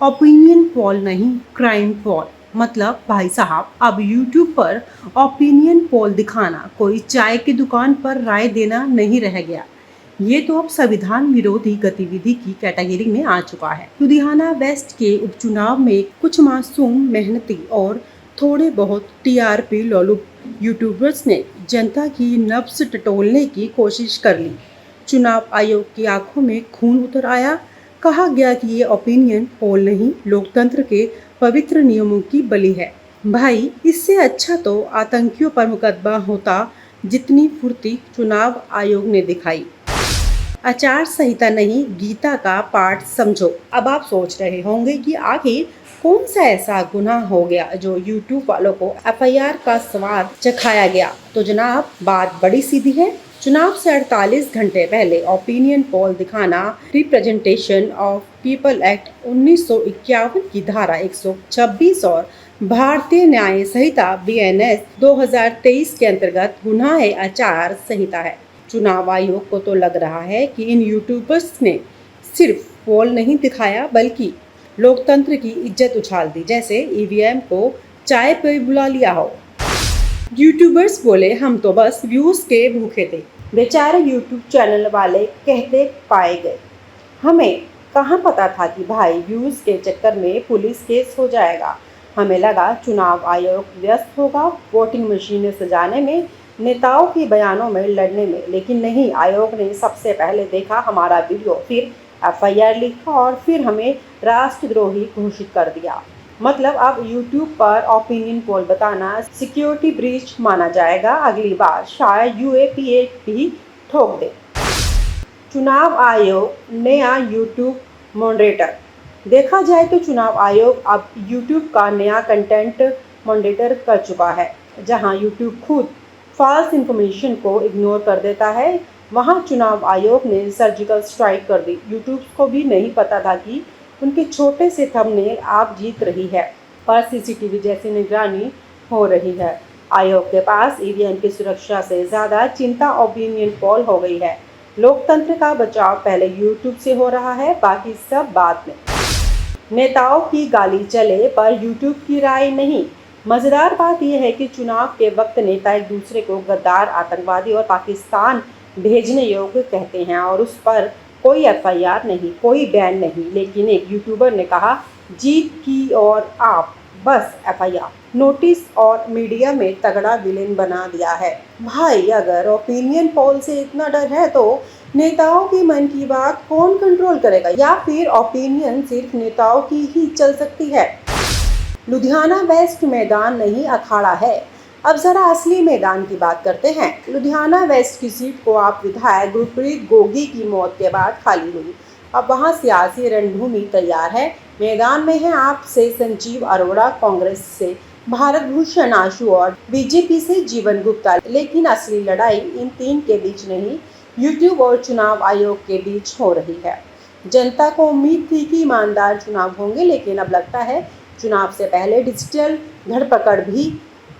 Opinion poll नहीं, crime पोल। मतलब भाई साहब, अब यूट्यूब पर ओपिनियन पोल दिखाना कोई चाय की दुकान पर राय देना नहीं रह गया। ये तो अब संविधान विरोधी गतिविधि की कैटेगरी में आ चुका है। लुधियाना वेस्ट के उपचुनाव में कुछ मासूम, मेहनती और थोड़े बहुत टीआरपी लोलुप यूट्यूबर्स ने जनता की नब्ज टटोलने की कोशिश कर ली। चुनाव आयोग की आंखों में खून उतर आया। कहा गया कि ये ओपिनियन पोल नहीं, लोकतंत्र के पवित्र नियमों की बलि है। भाई, इससे अच्छा तो आतंकियों पर मुकदमा होता, जितनी फुर्ती चुनाव आयोग ने दिखाई। आचार संहिता नहीं, गीता का पाठ समझो। अब आप सोच रहे होंगे कि आखिर कौन सा ऐसा गुनाह हो गया जो यूट्यूब वालों को एफआईआर का स्वाद चखाया गया। तो जनाब, बात बड़ी सीधी है। चुनाव से 48 घंटे पहले ओपिनियन पोल दिखाना रिप्रेजेंटेशन ऑफ पीपल एक्ट 1951 की धारा 126 और भारतीय न्याय संहिता बीएनएस 2023 के अंतर्गत गुनाह आचार संहिता है। चुनाव आयोग को तो लग रहा है कि इन यूट्यूबर्स ने सिर्फ पोल नहीं दिखाया, बल्कि लोकतंत्र की इज्जत उछाल दी, जैसे ईवीएम को चाय पे बुला लिया हो। यूट्यूबर्स बोले, हम तो बस व्यूज के भूखे थे। बेचारे यूट्यूब चैनल वाले कहते पाए गए, हमें कहाँ पता था कि भाई व्यूज के चक्कर में पुलिस केस हो जाएगा। हमें लगा चुनाव आयोग व्यस्त होगा वोटिंग मशीनें सजाने में, नेताओं के बयानों में लड़ने में, लेकिन नहीं। आयोग ने सबसे पहले देखा हमारा वीडियो, फिर एफआईआर लिखा और फिर हमें राष्ट्रद्रोही घोषित कर दिया। मतलब अब यूट्यूब पर ओपिनियन पोल बताना सिक्योरिटी ब्रीच माना जाएगा। अगली बार शायद यूएपीए भी ठोक दे। चुनाव आयोग नया यूट्यूब मॉडरेटर। देखा जाए तो चुनाव आयोग अब यूट्यूब का नया कंटेंट मॉडरेटर कर चुका है। जहां यूट्यूब खुद फॉल्स इंफॉर्मेशन को इग्नोर कर देता है, वहां चुनाव आयोग ने सर्जिकल स्ट्राइक कर दी। यूट्यूब को भी नहीं पता था कि उनके छोटे से थंबनेल आप जीत रही है पर सीसीटीवी जैसी निगरानी हो रही है। आयोग के पास ईवीएम की सुरक्षा से ज़्यादा चिंता ओपिनियन पोल हो गई है। लोकतंत्र का बचाव पहले यूट्यूब से हो रहा है, बाकी सब बाद में। नेताओं की गाली चले पर यूट्यूब की राय नहीं। मज़ेदार बात यह है कि चुनाव के वक्त नेता एक दूसरे को गद्दार, आतंकवादी और पाकिस्तान भेजने योग्य कहते हैं और उस पर कोई एफआईआर नहीं, कोई बैन नहीं। लेकिन एक यूट्यूबर ने कहा जीत की और आप बस एफआईआर, नोटिस और मीडिया में तगड़ा विलेन बना दिया है। भाई, अगर ओपिनियन पोल से इतना डर है तो नेताओं की मन की बात कौन कंट्रोल करेगा? या फिर ओपिनियन सिर्फ नेताओं की ही चल सकती है? लुधियाना वेस्ट मैदान नहीं, अखाड़ा है। अब जरा असली मैदान की बात करते हैं। लुधियाना वेस्ट की सीट को आप विधायक गुरप्रीत गोगी की मौत के बाद खाली हुई। अब वहां सियासी रणभूमि तैयार है। मैदान में है आप से संजीव अरोड़ा, कांग्रेस से भारत भूषण आशु और बीजेपी से जीवन गुप्ता। लेकिन असली लड़ाई इन तीन के बीच नहीं, यूट्यूब और चुनाव आयोग के बीच हो रही है। जनता को उम्मीद थी कि ईमानदार चुनाव होंगे, लेकिन अब लगता है चुनाव से पहले डिजिटल धरपकड़ भी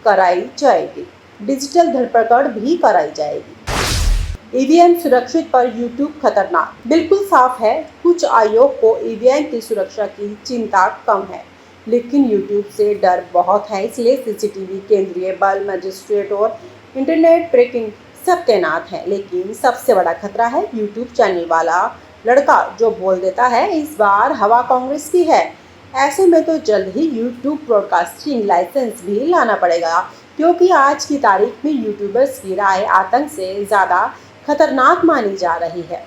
कराई जाएगी। ईवीएम सुरक्षित पर यूट्यूब खतरनाक। बिल्कुल साफ है, कुछ आयोग को ईवीएम की सुरक्षा की चिंता कम है, लेकिन यूट्यूब से डर बहुत है। इसलिए सीसीटीवी, केंद्रीय बल, मजिस्ट्रेट और इंटरनेट ब्रेकिंग सब तैनात हैं। लेकिन सबसे बड़ा खतरा है यूट्यूब चैनल वाला लड़का जो बोल देता है इस बार हवा कांग्रेस की है। ऐसे में तो जल्द ही यूट्यूब ब्रॉडकास्टिंग लाइसेंस भी लाना पड़ेगा, क्योंकि आज की तारीख में यूट्यूबर्स की राय आतंक से ज़्यादा खतरनाक मानी जा रही है।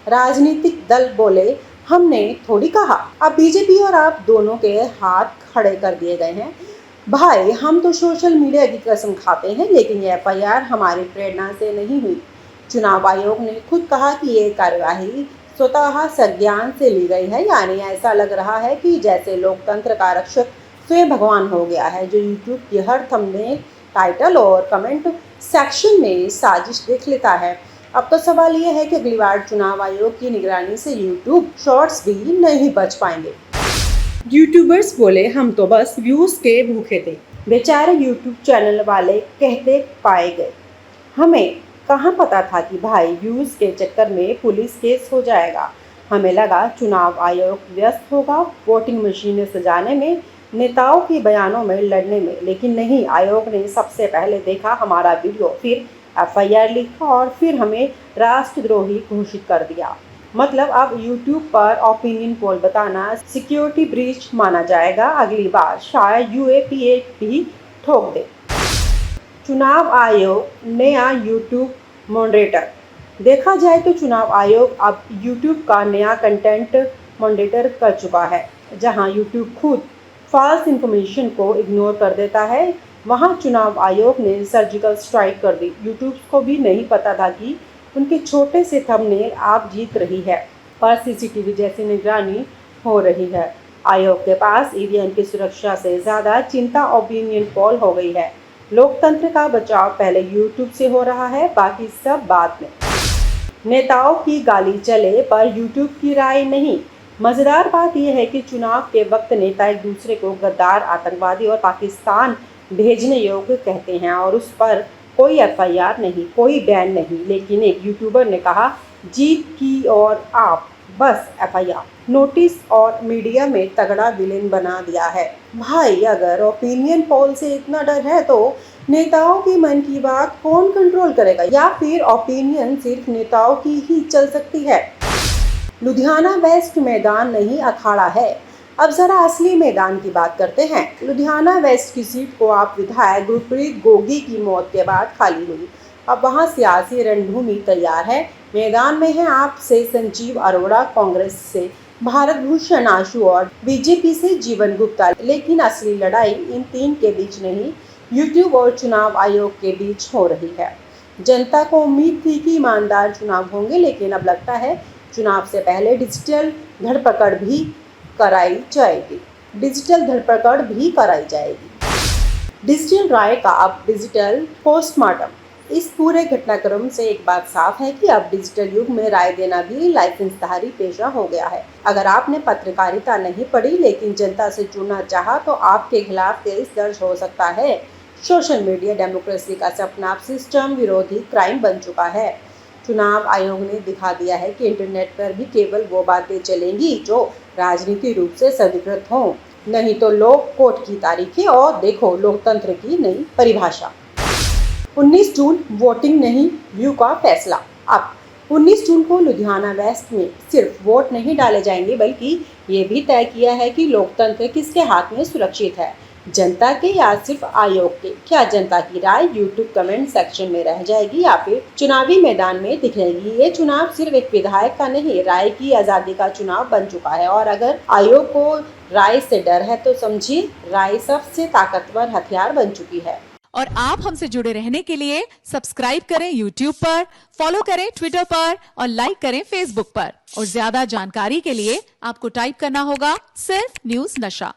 राजनीतिक दल बोले, हमने थोड़ी कहा। अब बीजेपी और आप दोनों के हाथ खड़े कर दिए गए हैं। भाई, हम तो सोशल मीडिया की कसम खाते हैं, लेकिन ये एफआईआर हमारी प्रेरणा से नहीं हुई। चुनाव आयोग ने खुद कहा कि ये कार्यवाही स्वतः संज्ञान से ली गई है। यानी ऐसा लग रहा है कि जैसे लोकतंत्र का रक्षक स्वयं भगवान हो गया है, जो यूट्यूब की हर थंबनेल, टाइटल और कमेंट सेक्शन में साजिश देख लेता है। अब तो सवाल ये है कि अगली बार चुनाव आयोग की निगरानी से यूट्यूब शॉर्ट्स भी नहीं बच पाएंगे। यूट्यूबर्स बोले, हम तो बस व्यूज के भूखे थे। बेचारे यूट्यूब चैनल वाले कहते पाए गए, हमें कहाँ पता था कि भाई व्यूज के चक्कर में पुलिस केस हो जाएगा। हमें लगा चुनाव आयोग व्यस्त होगा वोटिंग मशीनें सजाने में, नेताओं के बयानों में लड़ने में, लेकिन नहीं, आयोग ने सबसे पहले देखा हमारा वीडियो, फिर एफआईआर लिखा और फिर हमें राष्ट्रद्रोही घोषित कर दिया। मतलब अब YouTube पर ओपिनियन पोल बताना सिक्योरिटी ब्रीच माना जाएगा। अगली बार शायद UAPA भी ठोक दे। चुनाव आयोग नया YouTube मॉडरेटर। देखा जाए तो चुनाव आयोग अब YouTube का नया कंटेंट मॉडरेटर कर चुका है। जहां YouTube खुद फॉल्स इंफॉर्मेशन को इग्नोर कर देता है, वहां चुनाव आयोग ने सर्जिकल स्ट्राइक कर दी। YouTube को भी नहीं पता था कि उनके छोटे से थंबनेल आप जीत रही है पर सीसीटीवी जैसी निगरानी हो रही है। आयोग के पास ईवीएम की सुरक्षा से ज़्यादा चिंता ओपिनियन पोल हो गई है। लोकतंत्र का बचाव पहले YouTube से हो रहा है, बाकी सब बाद में। नेताओं की गाली चले पर YouTube की राय नहीं। मज़ेदार बात यह है कि चुनाव के वक्त नेता एक दूसरे को गद्दार, आतंकवादी और पाकिस्तान भेजने योग्य कहते हैं और उस पर कोई एफआईआर नहीं, कोई बैन नहीं। लेकिन एक यूट्यूबर ने कहा जीत की और आप बस एफआईआर, नोटिस और मीडिया में तगड़ा विलेन बना दिया है। भाई, अगर ओपिनियन पोल से इतना डर है तो नेताओं की मन की बात कौन कंट्रोल करेगा? या फिर ओपिनियन सिर्फ नेताओं की ही चल सकती है? लुधियाना वेस्ट मैदान नहीं अखाड़ा है। अब जरा असली मैदान की बात करते हैं। लुधियाना वेस्ट की सीट को आप विधायक गुरप्रीत गोगी की मौत के बाद खाली हुई। अब वहां सियासी रणभूमि तैयार है। मैदान में है आप से संजीव अरोड़ा, कांग्रेस से भारत भूषण आशु और बीजेपी से जीवन गुप्ता। लेकिन असली लड़ाई इन तीन के बीच नहीं, यूट्यूब और चुनाव आयोग के बीच हो रही है। जनता को उम्मीद थी कि ईमानदार चुनाव होंगे, लेकिन अब लगता है चुनाव से पहले डिजिटल धरपकड़ भी कराई जाएगी। डिजिटल राय का अब डिजिटल पोस्टमार्टम। इस पूरे घटनाक्रम से एक बात साफ है कि अब डिजिटल युग में राय देना भी लाइसेंसधारी पेशा हो गया है। अगर आपने पत्रकारिता नहीं पढ़ी लेकिन जनता से जुड़ना चाहा तो आपके खिलाफ केस दर्ज हो सकता है। सोशल मीडिया डेमोक्रेसी का सपना सिस्टम विरोधी क्राइम बन चुका है। चुनाव आयोग ने दिखा दिया है कि इंटरनेट पर भी केवल वो बातें चलेंगी जो राजनीतिक रूप से स्वीकृत हों, नहीं तो लोग कोर्ट की तारीखें और देखो लोकतंत्र की नई परिभाषा। 19 जून वोटिंग नहीं, व्यू का फैसला। अब 19 जून को लुधियाना वेस्ट में सिर्फ वोट नहीं डाले जाएंगे, बल्कि ये भी तय किया है कि लोकतंत्र किसके हाथ में सुरक्षित है, जनता के या सिर्फ आयोग के। क्या जनता की राय यूट्यूब कमेंट सेक्शन में रह जाएगी या फिर चुनावी मैदान में दिखेगी? ये चुनाव सिर्फ एक विधायक का नहीं, राय की आज़ादी का चुनाव बन चुका है। और अगर आयोग को राय से डर है तो समझिए राय सबसे ताकतवर हथियार बन चुकी है। और आप हमसे जुड़े रहने के लिए सब्सक्राइब करें YouTube पर, फॉलो करें Twitter पर और लाइक करें Facebook पर। और ज्यादा जानकारी के लिए आपको टाइप करना होगा सिर्फ न्यूज़ नशा।